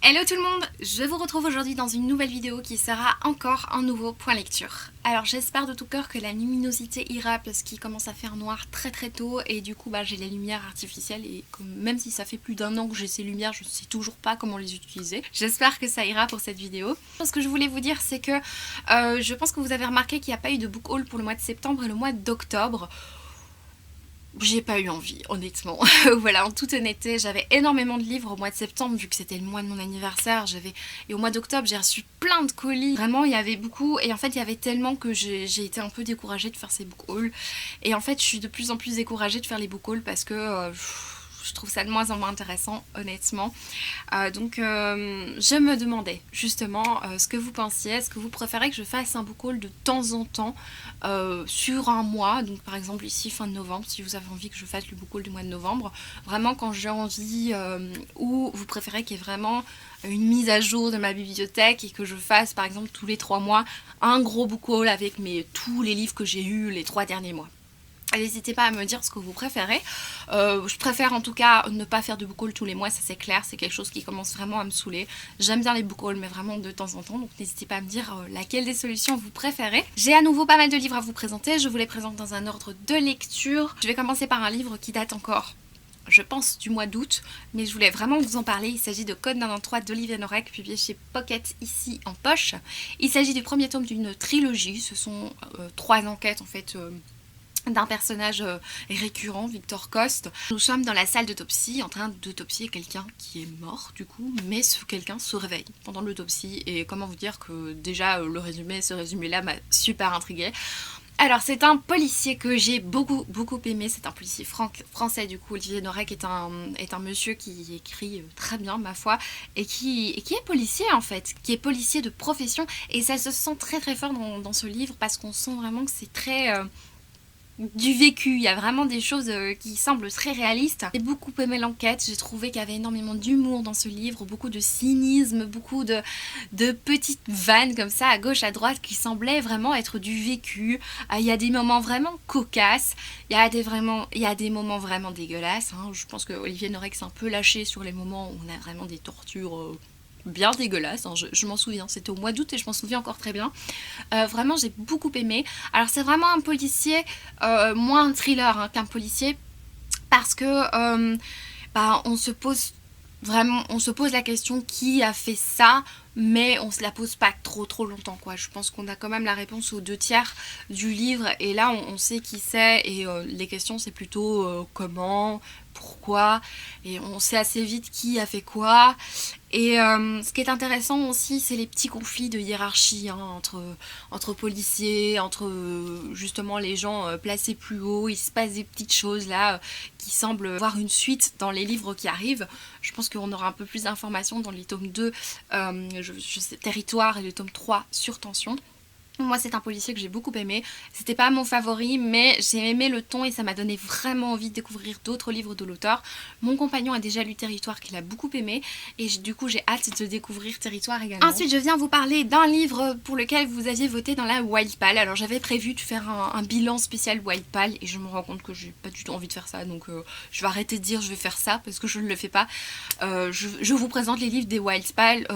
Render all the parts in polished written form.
Hello tout le monde, je vous retrouve aujourd'hui dans une nouvelle vidéo qui sera encore un nouveau point lecture. Alors j'espère de tout cœur que la luminosité ira parce qu'il commence à faire noir très tôt et du coup j'ai les lumières artificielles et même si ça fait plus d'1 an que j'ai ces lumières, je ne sais toujours pas comment les utiliser. J'espère que ça ira pour cette vidéo. Ce que je voulais vous dire c'est que je pense que vous avez remarqué qu'il n'y a pas eu de book haul pour le mois de septembre et le mois d'octobre. J'ai pas eu envie, honnêtement. Voilà, en toute honnêteté, j'avais énormément de livres au mois de septembre, vu que c'était le mois de mon anniversaire. Et au mois d'octobre, j'ai reçu plein de colis. Vraiment, il y avait beaucoup. Et en fait, il y avait tellement que j'ai été un peu découragée de faire ces book hauls. Et en fait, je suis de plus en plus découragée de faire les book hauls parce que je trouve ça de moins en moins intéressant, honnêtement. Donc, je me demandais justement ce que vous pensiez. Est-ce que vous préférez que je fasse un book haul de temps en temps sur un mois, donc par exemple ici fin de novembre, si vous avez envie que je fasse le book haul du mois de novembre, vraiment quand j'ai envie, ou vous préférez qu'il y ait vraiment une mise à jour de ma bibliothèque et que je fasse par exemple tous les 3 mois un gros book haul avec tous les livres que j'ai eus les 3 derniers mois. N'hésitez pas à me dire ce que vous préférez. Je préfère en tout cas ne pas faire de book haul tous les mois, ça c'est clair, c'est quelque chose qui commence vraiment à me saouler. J'aime bien les book hauls mais vraiment de temps en temps, donc n'hésitez pas à me dire laquelle des solutions vous préférez. J'ai à nouveau pas mal de livres à vous présenter, je vous les présente dans un ordre de lecture. Je vais commencer par un livre qui date encore, je pense, du mois d'août, mais je voulais vraiment vous en parler. Il s'agit de Code 93 d'Olivier Norek, publié chez Pocket ici en poche. Il s'agit du premier tome d'une trilogie, ce sont 3 enquêtes en fait, d'un personnage récurrent, Victor Coste. Nous sommes dans la salle d'autopsie en train d'autopsier quelqu'un qui est mort du coup, mais ce quelqu'un se réveille pendant l'autopsie et comment vous dire que déjà ce résumé là m'a super intriguée. Alors c'est un policier que j'ai beaucoup aimé, c'est un policier français du coup. Olivier Norek est un monsieur qui écrit très bien ma foi et qui est policier en fait, qui est policier de profession et ça se sent très fort dans ce livre parce qu'on sent vraiment que c'est très du vécu, il y a vraiment des choses qui semblent très réalistes. J'ai beaucoup aimé l'enquête, j'ai trouvé qu'il y avait énormément d'humour dans ce livre, beaucoup de cynisme, beaucoup de petites vannes comme ça à gauche à droite qui semblaient vraiment être du vécu. Il y a des moments vraiment cocasses, il y a des moments vraiment dégueulasses, hein. Je pense que Olivier Norek s'est un peu lâché sur les moments où on a vraiment des tortures bien dégueulasse, hein. Je m'en souviens, c'était au mois d'août et je m'en souviens encore très bien. Vraiment j'ai beaucoup aimé. Alors c'est vraiment un policier, moins un thriller hein, qu'un policier, parce que on se pose la question qui a fait ça, mais on se la pose pas trop longtemps quoi. Je pense qu'on a quand même la réponse aux 2/3 du livre et là on sait qui c'est et les questions c'est plutôt comment, pourquoi, et on sait assez vite qui a fait quoi. Et ce qui est intéressant aussi, c'est les petits conflits de hiérarchie hein, entre policiers, entre justement les gens placés plus haut. Il se passe des petites choses là qui semblent avoir une suite dans les livres qui arrivent. Je pense qu'on aura un peu plus d'informations dans les tomes 2, je sais, Territoire, et le tome 3 sur Tension. Moi c'est un policier que j'ai beaucoup aimé, c'était pas mon favori mais j'ai aimé le ton et ça m'a donné vraiment envie de découvrir d'autres livres de l'auteur. Mon compagnon a déjà lu Territoire qu'il a beaucoup aimé et du coup j'ai hâte de découvrir Territoire également. Ensuite je viens vous parler d'un livre pour lequel vous aviez voté dans la Wildpal. Alors j'avais prévu de faire un bilan spécial Wildpal et je me rends compte que j'ai pas du tout envie de faire ça, donc je vais arrêter de dire je vais faire ça parce que je ne le fais pas. Je vous présente les livres des Wildpal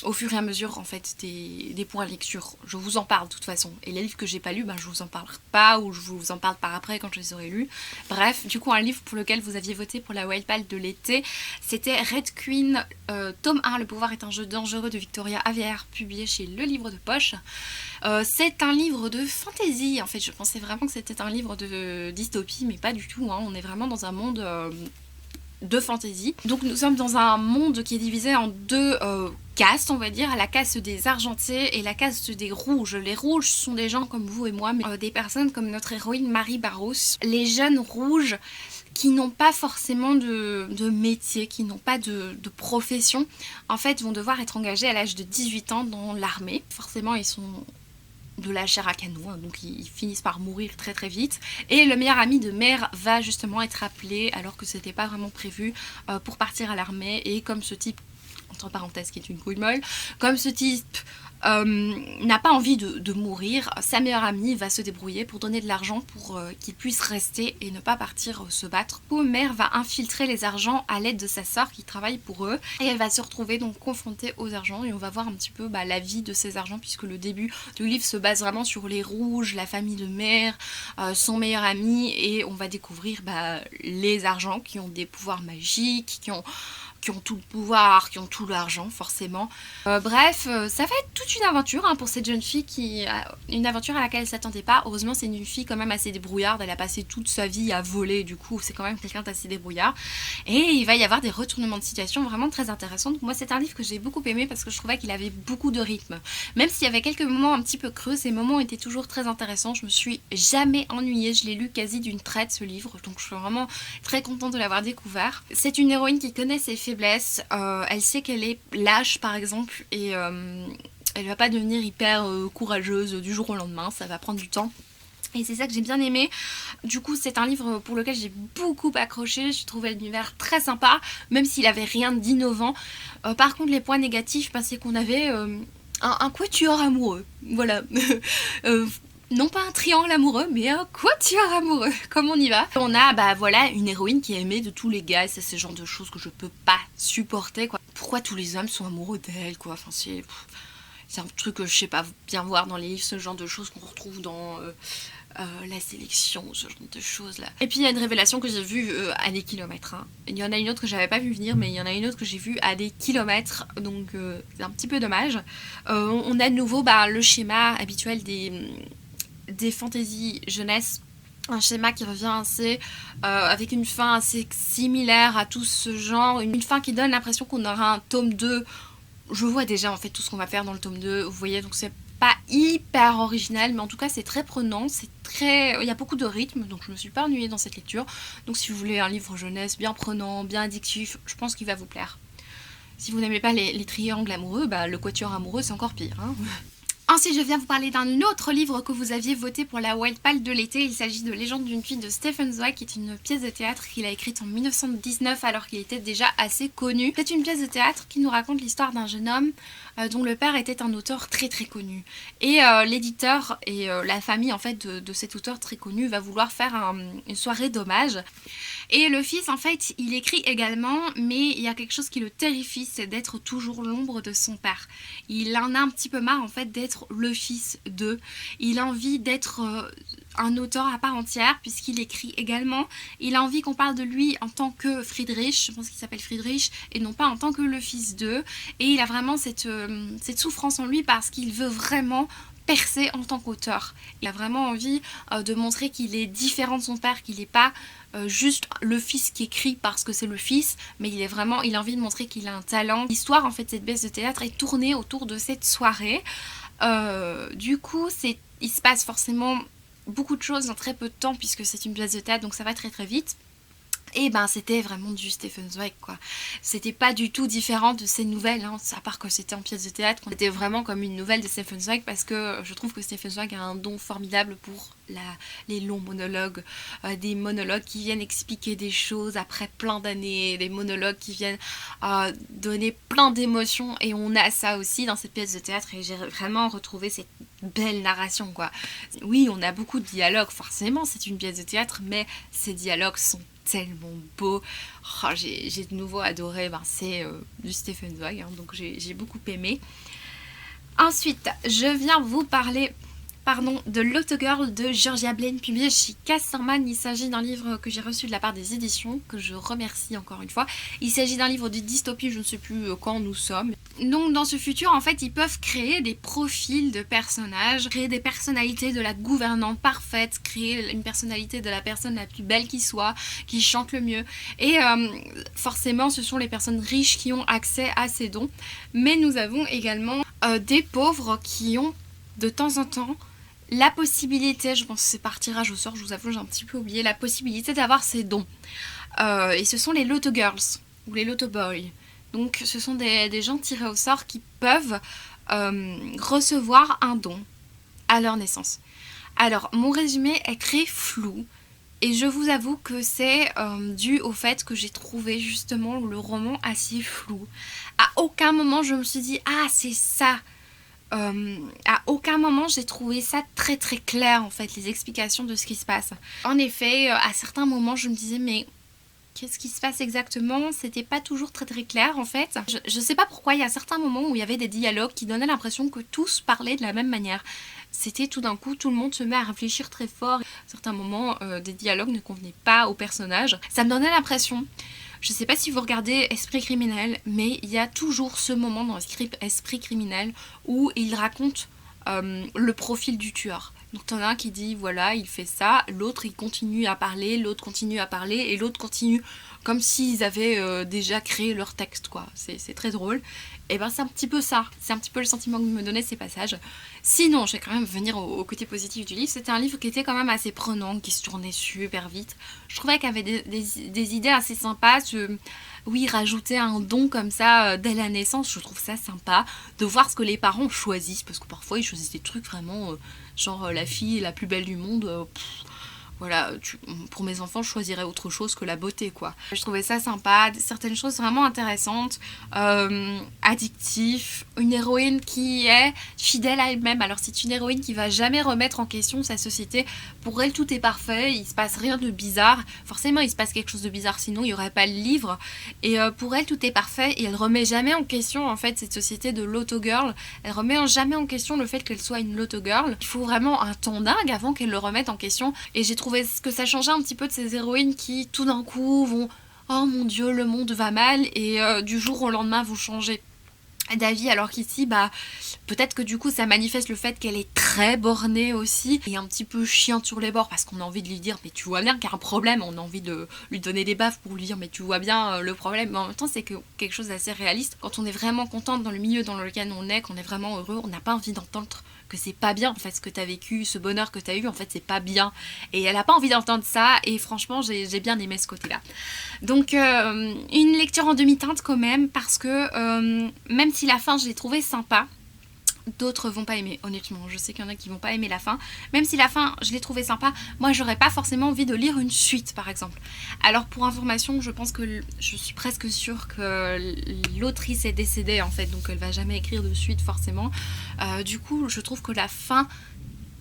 au fur et à mesure en fait des points lecture. Je vous en parle de toute façon. Et les livres que j'ai pas lus, je vous en parle pas ou je vous en parle par après quand je les aurai lus. Bref, du coup un livre pour lequel vous aviez voté pour la Wildpal de l'été, c'était Red Queen, tome 1, Le pouvoir est un jeu dangereux de Victoria Aveyard, publié chez Le Livre de Poche. C'est un livre de fantasy en fait. Je pensais vraiment que c'était un livre de dystopie, mais pas du tout, hein. On est vraiment dans un monde de fantasy. Donc nous sommes dans un monde qui est divisé en deux castes, on va dire, la caste des argentés et la caste des rouges. Les rouges sont des gens comme vous et moi, mais des personnes comme notre héroïne Marie Barros. Les jeunes rouges qui n'ont pas forcément de métier, qui n'ont pas de profession, en fait vont devoir être engagés à l'âge de 18 ans dans l'armée. Forcément ils sont de la chair à canon, hein, donc ils finissent par mourir très vite. Et le meilleur ami de Mère va justement être appelé, alors que c'était pas vraiment prévu, pour partir à l'armée. Et comme ce type entre parenthèses qui est une couille molle, comme ce type n'a pas envie de mourir, sa meilleure amie va se débrouiller pour donner de l'argent pour qu'il puisse rester et ne pas partir se battre. Homer va infiltrer les argents à l'aide de sa sœur qui travaille pour eux et elle va se retrouver donc confrontée aux argents et on va voir un petit peu la vie de ces argents puisque le début du livre se base vraiment sur les rouges, la famille de Mère, son meilleur ami et on va découvrir les argents qui ont des pouvoirs magiques, qui ont tout le pouvoir, qui ont tout l'argent forcément. Bref, ça va être toute une aventure pour cette jeune fille une aventure à laquelle elle s'attendait pas. Heureusement c'est une fille quand même assez débrouillarde, elle a passé toute sa vie à voler, du coup c'est quand même quelqu'un d'assez débrouillard. Et il va y avoir des retournements de situation vraiment très intéressants. Donc moi c'est un livre que j'ai beaucoup aimé parce que je trouvais qu'il avait beaucoup de rythme. Même s'il y avait quelques moments un petit peu creux, ces moments étaient toujours très intéressants. Je me suis jamais ennuyée, je l'ai lu quasi d'une traite ce livre, donc je suis vraiment très contente de l'avoir découvert. C'est une héroïne qui connaît ses faiblesses, elle sait qu'elle est lâche par exemple et elle va pas devenir hyper courageuse du jour au lendemain, ça va prendre du temps. Et c'est ça que j'ai bien aimé. Du coup c'est un livre pour lequel j'ai beaucoup accroché, j'ai trouvé l'univers très sympa, même s'il avait rien d'innovant. Par contre les points négatifs, c'est qu'on avait un quatuor amoureux, voilà. Non pas un triangle amoureux, mais un quatuor amoureux, comme on y va. On a voilà une héroïne qui est aimée de tous les gars, et c'est ce genre de choses que je peux pas supporter, quoi. Pourquoi tous les hommes sont amoureux d'elle, quoi. Enfin c'est un truc que je sais pas bien voir dans les livres, ce genre de choses qu'on retrouve dans la sélection, ce genre de choses là. Et puis il y a une révélation que j'ai vue à des kilomètres. Il y en a une autre que j'avais pas vu venir, mais il y en a une autre que j'ai vue à des kilomètres, donc c'est un petit peu dommage. On a de nouveau le schéma habituel des fantaisies jeunesse, un schéma qui revient assez avec une fin assez similaire à tout ce genre, une fin qui donne l'impression qu'on aura un tome 2. Je vois déjà en fait tout ce qu'on va faire dans le tome 2, vous voyez, donc c'est pas hyper original, mais en tout cas c'est très prenant, il y a beaucoup de rythme, donc je me suis pas ennuyée dans cette lecture. Donc si vous voulez un livre jeunesse bien prenant, bien addictif, je pense qu'il va vous plaire. Si vous n'aimez pas les triangles amoureux, le quatuor amoureux c'est encore pire, hein. Ensuite, je viens vous parler d'un autre livre que vous aviez voté pour la Wild Pal de l'été. Il s'agit de Légende d'une fille de Stephen Zweig, qui est une pièce de théâtre qu'il a écrite en 1919 alors qu'il était déjà assez connu. C'est une pièce de théâtre qui nous raconte l'histoire d'un jeune homme dont le père était un auteur très très connu. Et l'éditeur et la famille en fait de cet auteur très connu va vouloir faire une soirée d'hommage. Et le fils, en fait, il écrit également, mais il y a quelque chose qui le terrifie, c'est d'être toujours l'ombre de son père. Il en a un petit peu marre, en fait, d'être le fils d'eux. Il a envie d'être un auteur à part entière, puisqu'il écrit également. Il a envie qu'on parle de lui en tant que Friedrich, je pense qu'il s'appelle Friedrich, et non pas en tant que le fils d'eux. Et il a vraiment cette souffrance en lui parce qu'il veut vraiment percer en tant qu'auteur. Il a vraiment envie de montrer qu'il est différent de son père, qu'il n'est pas juste le fils qui écrit parce que c'est le fils, mais il a envie de montrer qu'il a un talent. L'histoire en fait de cette pièce de théâtre est tournée autour de cette soirée. Du coup il se passe forcément beaucoup de choses en très peu de temps puisque c'est une pièce de théâtre, donc ça va très très vite. Et c'était vraiment du Stephen Zweig, quoi. C'était pas du tout différent de ces nouvelles, hein, à part que c'était en pièce de théâtre. C'était vraiment comme une nouvelle de Stephen Zweig parce que je trouve que Stephen Zweig a un don formidable pour les longs monologues, des monologues qui viennent expliquer des choses après plein d'années, des monologues qui viennent donner plein d'émotions, et on a ça aussi dans cette pièce de théâtre, et j'ai vraiment retrouvé cette belle narration, quoi. Oui, on a beaucoup de dialogues, forcément, c'est une pièce de théâtre, mais ces dialogues sont tellement beau. J'ai de nouveau adoré, c'est du Stephen Zweig, hein, donc j'ai beaucoup aimé. Ensuite, je viens vous parler de L'autogirl de Georgia Blaine, publié chez Casterman. Il s'agit d'un livre que j'ai reçu de la part des éditions, que je remercie encore une fois. Il s'agit d'un livre de dystopie, je ne sais plus quand nous sommes. Donc dans ce futur, en fait, ils peuvent créer des profils de personnages, créer des personnalités de la gouvernante parfaite, créer une personnalité de la personne la plus belle qui soit, qui chante le mieux. Et forcément, ce sont les personnes riches qui ont accès à ces dons. Mais nous avons également des pauvres qui ont de temps en temps la possibilité, je pense que c'est par tirage au sort, je vous avoue j'ai un petit peu oublié, la possibilité d'avoir ces dons. Et ce sont les Lotto Girls ou les Lotto Boys. Donc ce sont des gens tirés au sort qui peuvent recevoir un don à leur naissance. Alors mon résumé est très flou, Et je vous avoue que c'est dû au fait que j'ai trouvé justement le roman assez flou. À aucun moment je me suis dit ah c'est ça. À aucun moment j'ai trouvé ça très très clair en fait, les explications de ce qui se passe. En effet, à certains moments je me disais mais qu'est-ce qui se passe exactement? C'était pas toujours très très clair en fait. Je sais pas pourquoi il y a certains moments où il y avait des dialogues qui donnaient l'impression que tous parlaient de la même manière. C'était tout d'un coup, tout le monde se met à réfléchir très fort. À certains moments, des dialogues ne convenaient pas aux personnages. Ça me donnait l'impression, je sais pas si vous regardez Esprit criminel, mais il y a toujours ce moment dans Esprit criminel où il raconte le profil du tueur. Donc t'en as un qui dit voilà il fait ça, l'autre il continue à parler, l'autre continue à parler et l'autre continue comme s'ils avaient déjà créé leur texte quoi. C'est très drôle. Et ben c'est un petit peu ça, c'est un petit peu le sentiment que me donnaient ces passages. Sinon je vais quand même venir au côté positif du livre, c'était un livre qui était quand même assez prenant, qui se tournait super vite. Je trouvais qu'il y avait des idées assez sympas. Oui, rajouter un don comme ça dès la naissance, je trouve ça sympa de voir ce que les parents choisissent, parce que parfois ils choisissent des trucs vraiment genre la fille la plus belle du monde. Voilà, pour mes enfants, je choisirais autre chose que la beauté, quoi. Je trouvais ça sympa, certaines choses vraiment intéressantes, addictif, une héroïne qui est fidèle à elle-même. Alors c'est une héroïne qui va jamais remettre en question sa société. Pour elle, tout est parfait, il se passe rien de bizarre. Forcément, il se passe quelque chose de bizarre, sinon il n'y aurait pas le livre. Et pour elle, tout est parfait et elle remet jamais en question, en fait, cette société de l'auto-girl. Elle remet jamais en question le fait qu'elle soit une l'auto-girl. Il faut vraiment un temps dingue avant qu'elle le remette en question. Et j'ai trouvé que ça changeait un petit peu de ces héroïnes qui tout d'un coup vont oh mon dieu le monde va mal et du jour au lendemain vont changer d'avis, alors qu'ici bah peut-être que du coup ça manifeste le fait qu'elle est très bornée aussi et un petit peu chiante sur les bords parce qu'on a envie de lui dire mais tu vois bien qu'il y a un problème, on a envie de lui donner des baffes pour lui dire mais tu vois bien le problème, mais en même temps c'est quelque chose d'assez réaliste. Quand on est vraiment contente dans le milieu dans lequel on est, qu'on est vraiment heureux, on n'a pas envie d'entendre que c'est pas bien en fait ce que t'as vécu, ce bonheur que t'as eu en fait c'est pas bien et elle a pas envie d'entendre ça et franchement j'ai bien aimé ce côté là. Donc une lecture en demi-teinte quand même parce que même si la fin je l'ai trouvée sympa, d'autres vont pas aimer, honnêtement. Je sais qu'il y en a qui vont pas aimer la fin. Même si la fin, je l'ai trouvée sympa, moi j'aurais pas forcément envie de lire une suite par exemple. Alors pour information, je pense que je suis presque sûre que l'autrice est décédée en fait, donc elle va jamais écrire de suite forcément. Du coup, je trouve que la fin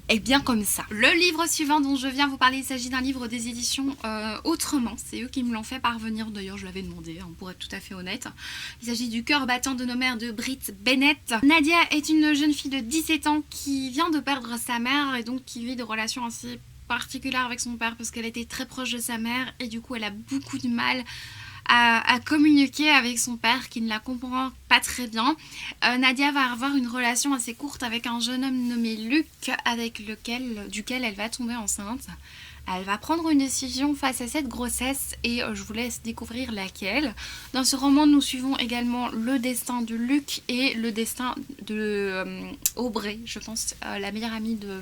est bien comme ça. Le livre suivant dont je viens vous parler, il s'agit d'un livre des éditions Autrement. C'est eux qui me l'ont fait parvenir, d'ailleurs je l'avais demandé, hein, pour être tout à fait honnête. Il s'agit du cœur battant de nos mères de Britt Bennett. Nadia est une jeune fille de 17 ans qui vient de perdre sa mère et donc qui vit de relations assez particulières avec son père parce qu'elle était très proche de sa mère et du coup elle a beaucoup de mal à communiquer avec son père qui ne la comprend pas très bien. Nadia va avoir une relation assez courte avec un jeune homme nommé Luc duquel elle va tomber enceinte. Elle va prendre une décision face à cette grossesse et je vous laisse découvrir laquelle. Dans ce roman, nous suivons également le destin de Luc et le destin de Aubrey, je pense, la meilleure amie de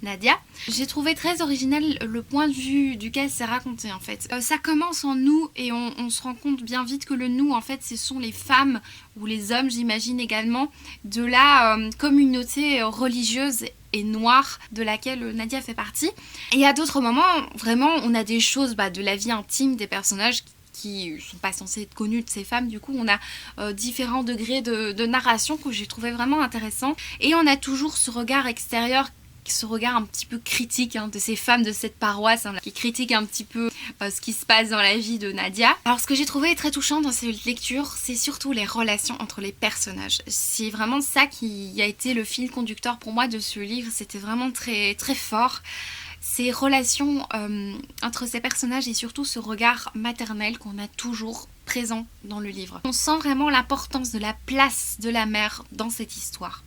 Nadia. J'ai trouvé très original le point de vue duquel c'est raconté en fait. Ça commence en nous et on se rend compte bien vite que le nous en fait ce sont les femmes ou les hommes j'imagine également de la communauté religieuse et noire de laquelle Nadia fait partie. Et à d'autres moments vraiment on a des choses de la vie intime des personnages qui sont pas censés être connus de ces femmes. Du coup on a différents degrés de narration que j'ai trouvé vraiment intéressant et on a toujours ce regard extérieur, ce regard un petit peu critique de ces femmes de cette paroisse qui critiquent un petit peu ce qui se passe dans la vie de Nadia. Alors ce que j'ai trouvé très touchant dans cette lecture, c'est surtout les relations entre les personnages. C'est vraiment ça qui a été le fil conducteur pour moi de ce livre, c'était vraiment très, très fort. Ces relations entre ces personnages et surtout ce regard maternel qu'on a toujours présent dans le livre. On sent vraiment l'importance de la place de la mère dans cette histoire.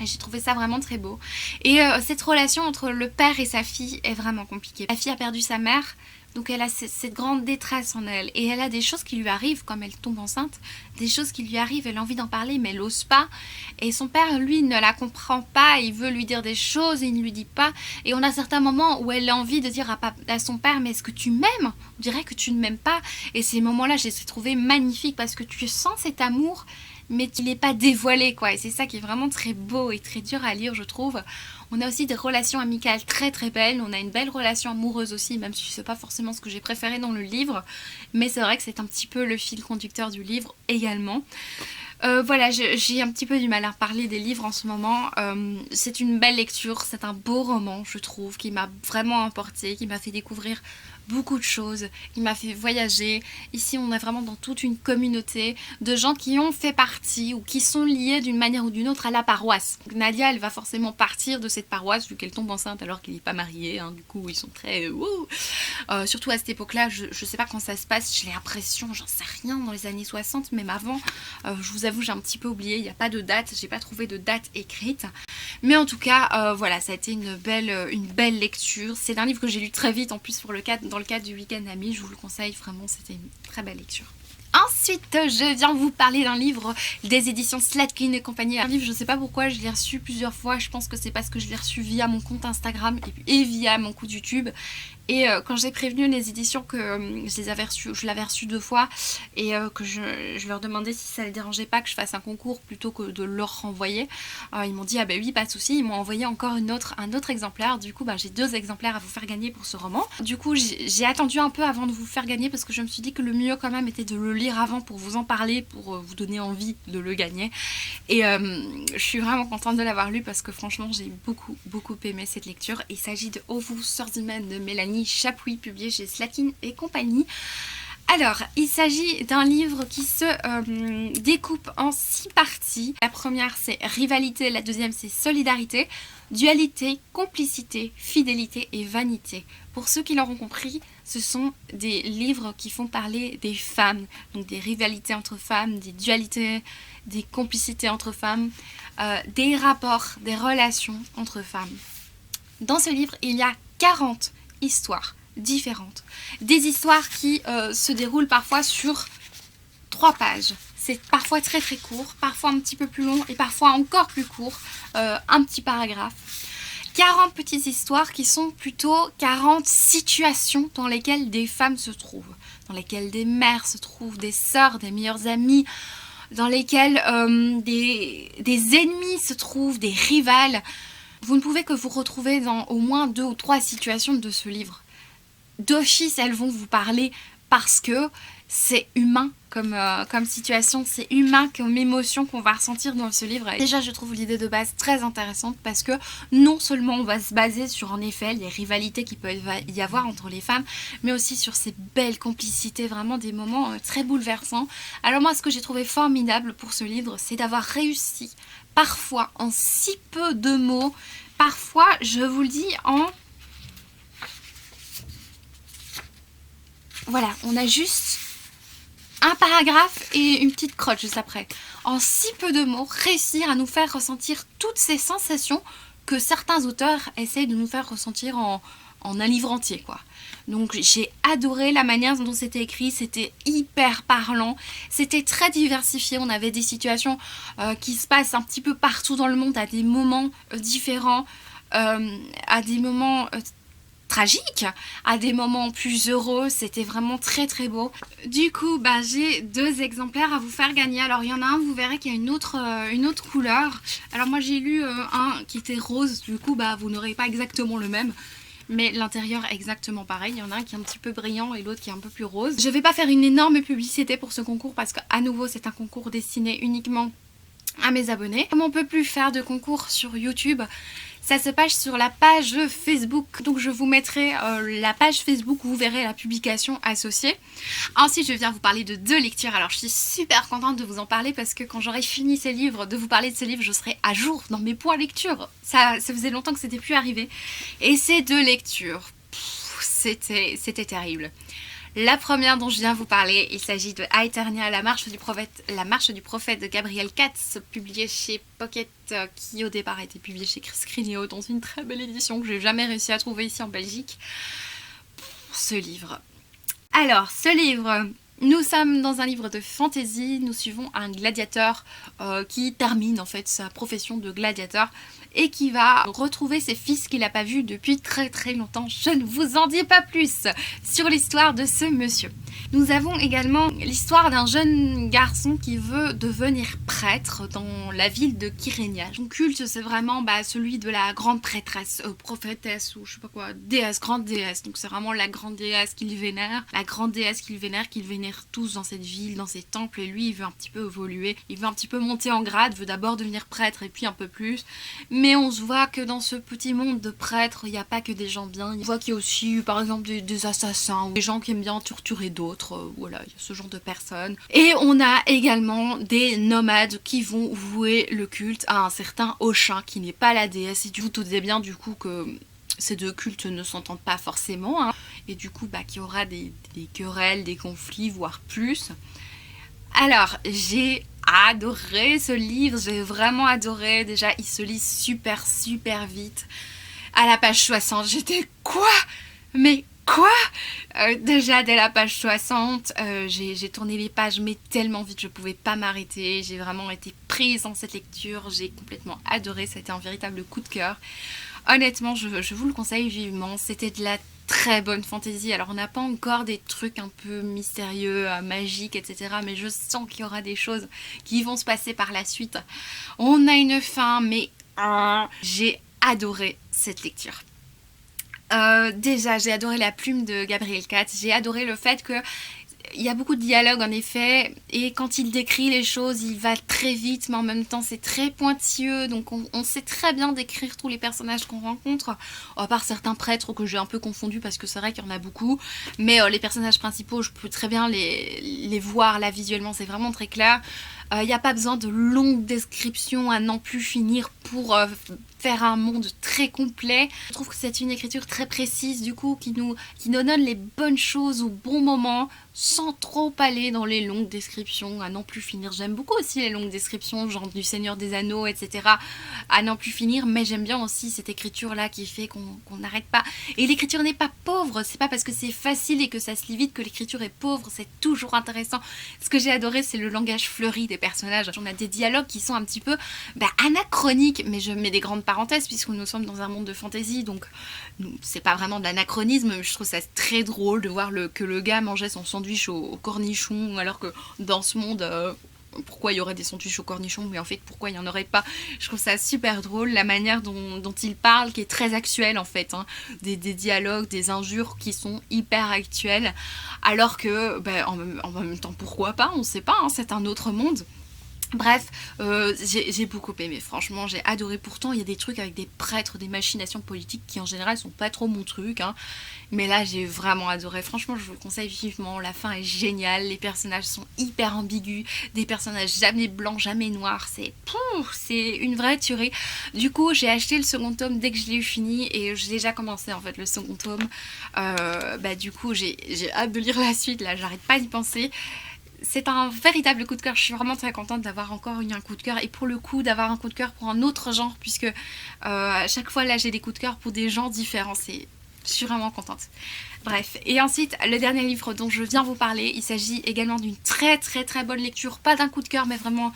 J'ai trouvé ça vraiment très beau. Et cette relation entre le père et sa fille est vraiment compliquée. La fille a perdu sa mère, donc elle a cette grande détresse en elle. Et elle a des choses qui lui arrivent, comme elle tombe enceinte, des choses qui lui arrivent, elle a envie d'en parler, mais elle n'ose pas. Et son père, lui, ne la comprend pas, il veut lui dire des choses et il ne lui dit pas. Et on a certains moments où elle a envie de dire à son père, mais est-ce que tu m'aimes? On dirait que tu ne m'aimes pas. Et ces moments-là, je les ai trouvés magnifiques parce que tu sens cet amour, mais qu'il n'est pas dévoilé, quoi. Et c'est ça qui est vraiment très beau et très dur à lire, je trouve. On a aussi des relations amicales très très belles, on a une belle relation amoureuse aussi, même si c'est pas forcément ce que j'ai préféré dans le livre, mais c'est vrai que c'est un petit peu le fil conducteur du livre également. Voilà, j'ai un petit peu du mal à parler des livres en ce moment. C'est une belle lecture, c'est un beau roman, je trouve, qui m'a vraiment importé, qui m'a fait découvrir beaucoup de choses, qui m'a fait voyager. Ici, on est vraiment dans toute une communauté de gens qui ont fait partie ou qui sont liés d'une manière ou d'une autre à la paroisse. Donc, Nadia, elle va forcément partir de cette paroisse vu qu'elle tombe enceinte alors qu'il n'est pas marié. Hein. Du coup, ils sont très... surtout à cette époque-là, je sais pas quand ça se passe, j'ai l'impression, j'en sais rien, dans les années 60, même avant. Je vous avoue, j'ai un petit peu oublié, il n'y a pas de date, j'ai pas trouvé de date écrite. Mais en tout cas, voilà, ça a été une belle lecture. C'est un livre que j'ai lu très vite, en plus dans le cadre du week-end ami, je vous le conseille, vraiment, c'était une très belle lecture. Ensuite, je viens vous parler d'un livre des éditions Slatkin et compagnie. Un livre, je sais pas pourquoi, je l'ai reçu plusieurs fois. Je pense que c'est parce que je l'ai reçu via mon compte Instagram et via mon compte YouTube. Et quand j'ai prévenu les éditions que je l'avais reçu 2 fois et que je leur demandais si ça les dérangeait pas que je fasse un concours plutôt que de leur renvoyer, ils m'ont dit ah bah oui, pas de souci. Ils m'ont envoyé encore un autre exemplaire. Du coup, j'ai 2 exemplaires à vous faire gagner pour ce roman. Du coup, j'ai attendu un peu avant de vous faire gagner parce que je me suis dit que le mieux quand même était de le lire avant pour vous en parler, pour vous donner envie de le gagner. Et je suis vraiment contente de l'avoir lu parce que franchement, j'ai beaucoup aimé cette lecture. Il s'agit de Oh vous, sœurs humaines de Mélanie Chapuis, publié chez Slatkin et compagnie. Alors, il s'agit d'un livre qui se découpe en 6 parties. La première, c'est rivalité, la deuxième, c'est solidarité, dualité, complicité, fidélité et vanité. Pour ceux qui l'auront compris, ce sont des livres qui font parler des femmes, donc des rivalités entre femmes, des dualités, des complicités entre femmes, des rapports, des relations entre femmes. Dans ce livre, il y a 40 histoires différentes. Des histoires qui se déroulent parfois sur 3 pages. C'est parfois très très court, parfois un petit peu plus long et parfois encore plus court, un petit paragraphe. 40 petites histoires qui sont plutôt 40 situations dans lesquelles des femmes se trouvent, dans lesquelles des mères se trouvent, des sœurs, des meilleures amies, dans lesquelles des ennemis se trouvent, des rivales. Vous ne pouvez que vous retrouver dans au moins 2 ou 3 situations de ce livre. D'office, elles vont vous parler parce que c'est humain comme situation, c'est humain comme émotion qu'on va ressentir dans ce livre. Déjà, je trouve l'idée de base très intéressante parce que non seulement on va se baser sur en effet les rivalités qu'il peut y avoir entre les femmes, mais aussi sur ces belles complicités, vraiment des moments très bouleversants. Alors moi, ce que j'ai trouvé formidable pour ce livre, c'est d'avoir réussi parfois en si peu de mots, parfois, je vous le dis, Voilà, on a juste un paragraphe et une petite crotte juste après. En si peu de mots, réussir à nous faire ressentir toutes ces sensations que certains auteurs essayent de nous faire ressentir en un livre entier, quoi. Donc j'ai adoré la manière dont c'était écrit, c'était hyper parlant, c'était très diversifié, on avait des situations qui se passent un petit peu partout dans le monde à des moments différents, à des moments tragique, à des moments plus heureux, c'était vraiment très très beau. Du coup, j'ai 2 exemplaires à vous faire gagner. Alors il y en a un, vous verrez qu'il y a une autre couleur. Alors moi j'ai lu un qui était rose, du coup vous n'aurez pas exactement le même. Mais l'intérieur est exactement pareil, il y en a un qui est un petit peu brillant et l'autre qui est un peu plus rose. Je vais pas faire une énorme publicité pour ce concours parce qu'à nouveau c'est un concours destiné uniquement à mes abonnés. Comme on peut plus faire de concours sur YouTube, ça se passe sur la page Facebook. Donc je vous mettrai la page Facebook où vous verrez la publication associée. Ensuite, je viens vous parler de 2 lectures. Alors je suis super contente de vous en parler parce que quand j'aurai fini ces livres, de vous parler de ces livres, je serai à jour dans mes points lecture. Ça faisait longtemps que c'était plus arrivé. Et ces 2 lectures, c'était terrible. La première dont je viens vous parler, il s'agit de Aeternia, la marche du prophète de Gabriel Katz, publié chez Pocket, qui au départ a été publié chez Scrigneo dans une très belle édition que j'ai jamais réussi à trouver ici en Belgique. Ce livre. Alors, ce livre, Nous sommes dans un livre de fantasy, nous suivons un gladiateur qui termine en fait sa profession de gladiateur et qui va retrouver ses fils qu'il n'a pas vus depuis très très longtemps. Je ne vous en dis pas plus sur l'histoire de ce monsieur. Nous avons également l'histoire d'un jeune garçon qui veut devenir prêtre dans la ville de Kyrenia. Son culte, c'est vraiment celui de la grande prêtresse, prophétesse ou je sais pas quoi, déesse, grande déesse. Donc c'est vraiment la grande déesse qu'il vénère, la grande déesse qu'il vénère tous dans cette ville, dans ces temples. Et lui, il veut un petit peu évoluer, il veut un petit peu monter en grade, veut d'abord devenir prêtre et puis un peu plus. Mais on se voit que dans ce petit monde de prêtres, il n'y a pas que des gens bien. On voit qu'il y a aussi, par exemple, des assassins ou des gens qui aiment bien torturer d'autres. Voilà, il y a ce genre de personnes. Et on a également des nomades qui vont vouer le culte à un certain Oshin, qui n'est pas la déesse. Et vous doutez bien du coup que ces deux cultes ne s'entendent pas forcément. Hein. Et du coup, qu'il y aura des querelles, des conflits, voire plus. Alors, j'ai adoré ce livre, j'ai vraiment adoré. Déjà, il se lit super vite. À la page 60, j'étais quoi? Mais quoi? Déjà, dès la page 60, j'ai tourné les pages mais tellement vite, je pouvais pas m'arrêter. J'ai vraiment été prise dans cette lecture, j'ai complètement adoré, ça a été un véritable coup de cœur. Honnêtement, je vous le conseille vivement, c'était de la très bonne fantaisie. Alors on n'a pas encore des trucs un peu mystérieux, magiques, etc. Mais je sens qu'il y aura des choses qui vont se passer par la suite. On a une fin, mais j'ai adoré cette lecture. Déjà, j'ai adoré la plume de Gabriel Katz. J'ai adoré le fait que il y a beaucoup de dialogue en effet, et quand il décrit les choses, il va très vite, mais en même temps c'est très pointilleux, donc on sait très bien décrire tous les personnages qu'on rencontre, à part certains prêtres que j'ai un peu confondus parce que c'est vrai qu'il y en a beaucoup, mais les personnages principaux, je peux très bien les voir là visuellement, c'est vraiment très clair. Il n'y a pas besoin de longues descriptions à n'en plus finir pour faire un monde très complet. Je trouve que c'est une écriture très précise du coup qui nous donne les bonnes choses au bon moment sans trop aller dans les longues descriptions à n'en plus finir. J'aime beaucoup aussi les longues descriptions genre du Seigneur des Anneaux, etc. à n'en plus finir, mais j'aime bien aussi cette écriture là qui fait qu'on n'arrête pas. Et l'écriture n'est pas pauvre, c'est pas parce que c'est facile et que ça se lit vite que l'écriture est pauvre, c'est toujours intéressant. Ce que j'ai adoré, c'est le langage fleuri des personnages. On a des dialogues qui sont un petit peu anachroniques, mais je mets des grandes parenthèses puisque nous sommes dans un monde de fantasy, donc c'est pas vraiment de l'anachronisme, mais je trouve ça très drôle de voir que le gars mangeait son sandwich au cornichon, alors que dans ce monde, pourquoi il y aurait des sandwichs au cornichon, mais en fait pourquoi il n'y en aurait pas. Je trouve ça super drôle, la manière dont il parle, qui est très actuelle en fait, hein. Des dialogues, des injures qui sont hyper actuelles, alors que en même temps pourquoi pas, on sait pas, hein, c'est un autre monde. Bref, j'ai beaucoup aimé, franchement j'ai adoré. Pourtant il y a des trucs avec des prêtres, des machinations politiques qui en général sont pas trop mon truc, hein. Mais là j'ai vraiment adoré, franchement je vous le conseille vivement, la fin est géniale, les personnages sont hyper ambigus, des personnages jamais blancs, jamais noirs, c'est une vraie tuerie. Du coup j'ai acheté le second tome dès que je l'ai eu fini et j'ai déjà commencé en fait le second tome. Du coup j'ai hâte de lire la suite, là j'arrête pas d'y penser. C'est un véritable coup de cœur, je suis vraiment très contente d'avoir encore eu un coup de cœur et pour le coup d'avoir un coup de cœur pour un autre genre puisque à chaque fois là j'ai des coups de cœur pour des genres différents, je suis vraiment contente. Bref, et ensuite le dernier livre dont je viens vous parler, il s'agit également d'une très bonne lecture, pas d'un coup de cœur mais vraiment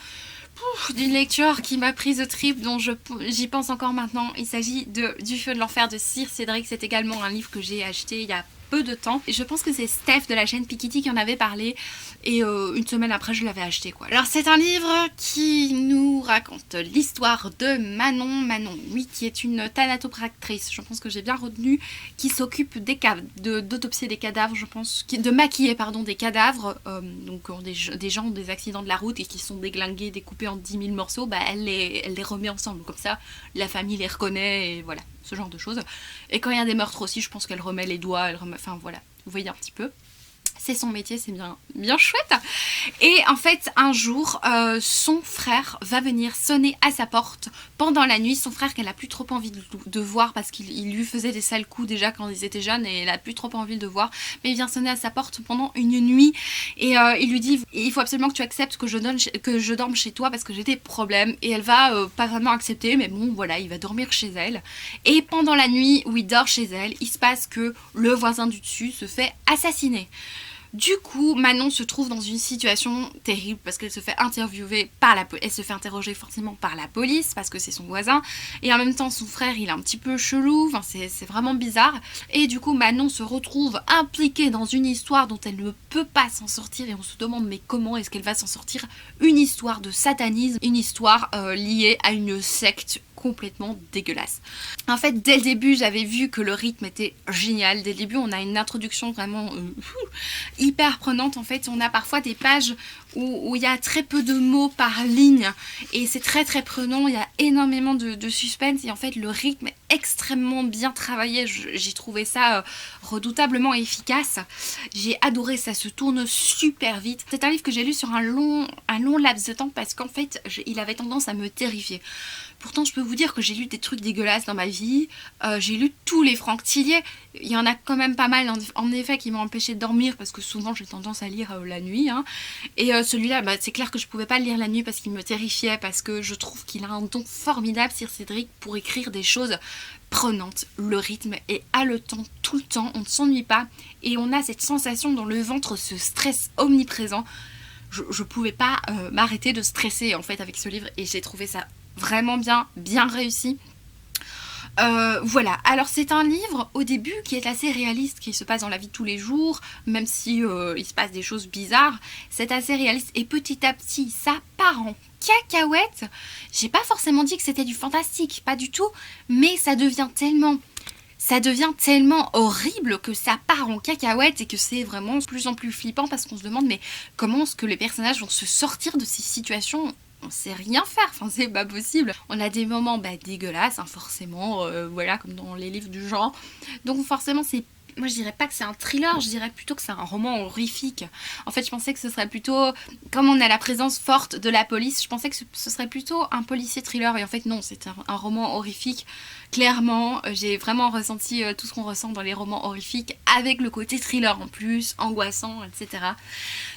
d'une lecture qui m'a prise au trip, dont j'y pense encore maintenant. Il s'agit de Du feu de l'enfer de Sir Cédric, c'est également un livre que j'ai acheté il y a peu de temps. Et je pense que c'est Steph de la chaîne Piketty qui en avait parlé et une semaine après je l'avais acheté quoi. Alors c'est un livre qui nous raconte l'histoire de Manon, oui, qui est une thanatopractrice, je pense que j'ai bien retenu, qui s'occupe d'autopsier des cadavres, je pense, de maquiller pardon des cadavres, donc des gens ont des accidents de la route et qui sont déglingués, découpés en 10 000 morceaux, elle les remet ensemble, comme ça la famille les reconnaît et voilà, ce genre de choses. Et quand il y a des meurtres aussi, je pense qu'elle remet les doigts, enfin voilà, vous voyez un petit peu. C'est son métier, c'est bien chouette. Et en fait, un jour, son frère va venir sonner à sa porte pendant la nuit. Son frère qu'elle a plus trop envie de voir parce qu'il lui faisait des sales coups déjà quand ils étaient jeunes et elle a plus trop envie de voir. Mais il vient sonner à sa porte pendant une nuit et il lui dit « Il faut absolument que tu acceptes que je dorme chez toi parce que j'ai des problèmes. » Et elle va pas vraiment accepter, mais bon voilà, il va dormir chez elle. Et pendant la nuit où il dort chez elle, il se passe que le voisin du dessus se fait assassiner. Du coup, Manon se trouve dans une situation terrible parce qu'elle se fait interviewer par elle se fait interroger forcément par la police parce que c'est son voisin, et en même temps son frère il est un petit peu chelou, enfin c'est vraiment bizarre, et du coup Manon se retrouve impliquée dans une histoire dont elle ne peut pas s'en sortir, et on se demande mais comment est-ce qu'elle va s'en sortir. Une histoire de satanisme, une histoire liée à une secte complètement dégueulasse. En fait, dès le début, j'avais vu que le rythme était génial. Dès le début, on a une introduction vraiment hyper prenante. En fait, on a parfois des pages où il y a très peu de mots par ligne et c'est très très prenant. Il y a énormément de suspense et en fait, le rythme est extrêmement bien travaillé. J'ai trouvé ça redoutablement efficace. J'ai adoré, ça se tourne super vite. C'est un livre que j'ai lu sur un long laps de temps parce qu'en fait, il avait tendance à me terrifier. Pourtant, je peux vous dire que j'ai lu des trucs dégueulasses dans ma vie. J'ai lu tous les Franck Tillier. Il y en a quand même pas mal, en effet, qui m'ont empêché de dormir parce que souvent, j'ai tendance à lire la nuit. Hein. Et celui-là, c'est clair que je pouvais pas le lire la nuit parce qu'il me terrifiait, parce que je trouve qu'il a un don formidable, Sir Cédric, pour écrire des choses prenantes. Le rythme est haletant tout le temps, on ne s'ennuie pas. Et on a cette sensation dans le ventre, ce stress omniprésent. Je pouvais pas m'arrêter de stresser, en fait, avec ce livre. Et j'ai trouvé ça vraiment bien réussi. Voilà, alors c'est un livre au début qui est assez réaliste, qui se passe dans la vie de tous les jours, même si il se passe des choses bizarres, c'est assez réaliste et petit à petit ça part en cacahuète. J'ai pas forcément dit que c'était du fantastique, pas du tout, mais ça devient tellement horrible que ça part en cacahuète et que c'est vraiment de plus en plus flippant parce qu'on se demande mais comment est-ce que les personnages vont se sortir de ces situations. On sait rien faire, enfin c'est pas possible. On a des moments dégueulasses, hein, forcément, voilà, comme dans les livres du genre. Donc forcément c'est... Moi je dirais pas que c'est un thriller, je dirais plutôt que c'est un roman horrifique. En fait je pensais que ce serait plutôt... Comme on a la présence forte de la police, je pensais que ce serait plutôt un policier thriller. Et en fait non, c'est un roman horrifique. Clairement, j'ai vraiment ressenti tout ce qu'on ressent dans les romans horrifiques, avec le côté thriller en plus, angoissant, etc.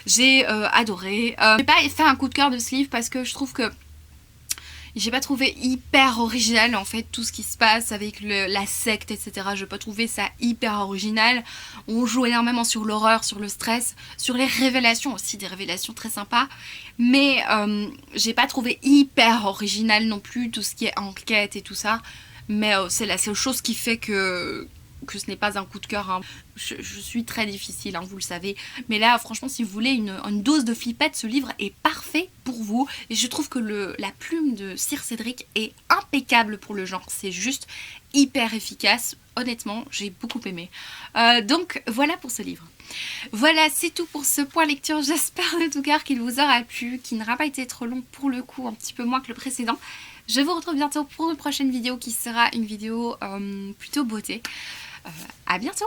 J'ai adoré. J'ai pas fait un coup de cœur de ce livre parce que je trouve que j'ai pas trouvé hyper original en fait tout ce qui se passe avec la secte, etc. Je n'ai pas trouvé ça hyper original. On joue énormément sur l'horreur, sur le stress, sur les révélations aussi, des révélations très sympas. Mais j'ai pas trouvé hyper original non plus tout ce qui est enquête et tout ça. Mais c'est la seule chose qui fait que ce n'est pas un coup de cœur. Hein. Je suis très difficile, hein, vous le savez. Mais là, franchement, si vous voulez une dose de flippette, ce livre est parfait pour vous. Et je trouve que la plume de Sir Cédric est impeccable pour le genre. C'est juste hyper efficace. Honnêtement, j'ai beaucoup aimé. Donc, voilà pour ce livre. Voilà, c'est tout pour ce point lecture. J'espère de tout cœur qu'il vous aura plu, qu'il n'aura pas été trop long pour le coup, un petit peu moins que le précédent. Je vous retrouve bientôt pour une prochaine vidéo qui sera une vidéo plutôt beauté. À bientôt!